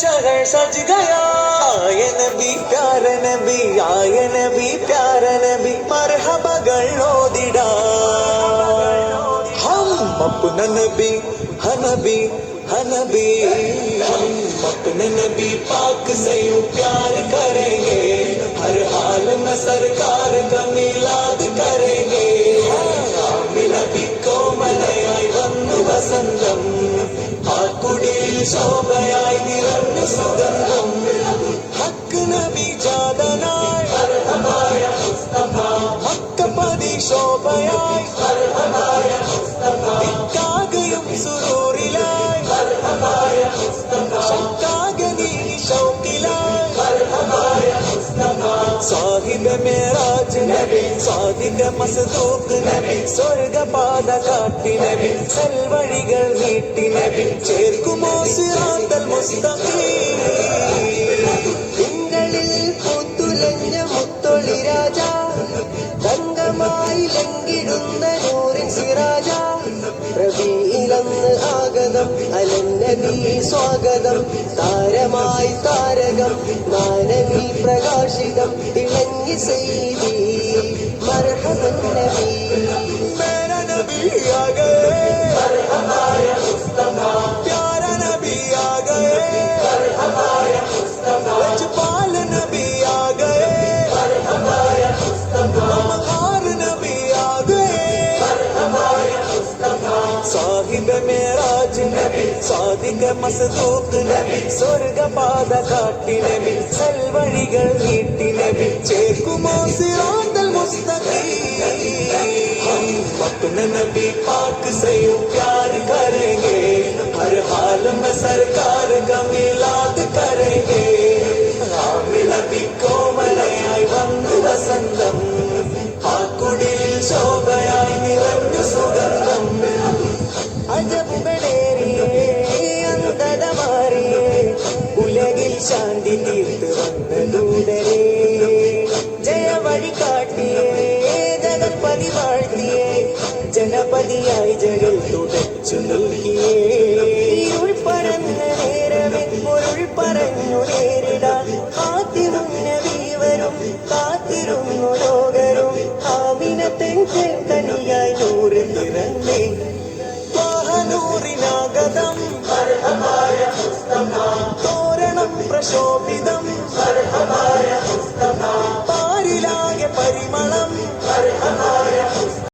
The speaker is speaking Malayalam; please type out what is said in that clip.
शहर सज गया। आए नबी प्यारे नबी, आए नबी प्यारे नबी, मरहबകൾ ഓതിടാ. हम अपना नबी हनबी हनबी, हम अपने नबी पाक से यूं प्यार करेंगे, हर हाल में सरकार का मिलाद करेंगे. നബി കോമലയായി വന്നു വസന്തം, ആ കുടിയിൽ ശോഭയായി നിറഞ്ഞു സുഗന്ധം. ഹക്ക് നബി ജാതനായി മക്കപതി ശോഭയായി, ഇക്കാകയും സുരൂറിലായി, ശക്കാകനീ ഷൗക്കിലായി. സാഹിബ മേറാജ് നബി, സാദിക മസ്ദൂഖ് നബി, സ്വർഗപാത കാട്ടി നബി, സൽവഴികൾ നീട്ടി നബി, ചേർക്കുമോ സിറാത്തൽ മുസ്തഖീം. തിങ്കളിൽ പൂത്തുലഞ്ഞ മുത്തൊളി രാജ, തങ്കമായി ലംഘിടുന്ന നൂറിൻ സിറാജ. റബീഇലന്ന് ആഗതം അലന്നബി സ്വാഗതം, താരമായി താരകം മാനവി പ്രകാശിതം, തിളങ്ങി സയ്യിദി മർഹബൻ നബി. മേരാ നബി ആ ഗയേ, മർഹബാ യാ മുസ്തഫാ, പ്യാരാ നബി ആ ഗയേ, മർഹബാ യാ മുസ്തഫാ, ലജ്പാൽ നബി ആ ഗയേ, മർഹബാ യാ മുസ്തഫാ, മഹാർ നബി ആ ഗയേ, മർഹബാ യാ മുസ്തഫാ. സാഹിബ മേറാജ് നബി, സാദിക മസ്ദൂഖ് നബി, സ്വർഗപാത കാട്ടി നബി, സൽവഴികൾ നീട്ടി നബി, ചേർക്കുമോ സിറാത്തൽ മുസ്തഖീം. हम अपने नबी पाक से यूं प्यार करेंगे, हर हाल में सरकार का मिलाद करेंगे. നബി കോമലയായി വന്നു വസന്തം, ആ കുടിയിൽ ശോഭയായി നിറഞ്ഞു സുഗന്ധം. അജബുകളേറിയേ അന്ധത മാറിയേ, ഉലകിൽ ശാന്തി തീർത്ത് വന്ന ദൂതരേ. ജയവഴി കാട്ടിയേ ജഗത്പതി വാഴ്ത്തിയേ, ജനപതിയായി ജഗൽ തുടച്ചു നൽകിയേ. ഇരുൾ പരന്ന നേരമേ പൊരുൾ പറഞ്ഞു നേരിടാൻ, കാത്തിരും നബി വരും കാത്തിരുന്നു ലോകരും. ആമിനത്തെ തനിയായി നൂറ് നിറഞ്ഞേ, നൂറിനാഗതം തോരണം പ്രശോഭിതം, പാരിലാകെ പരിമ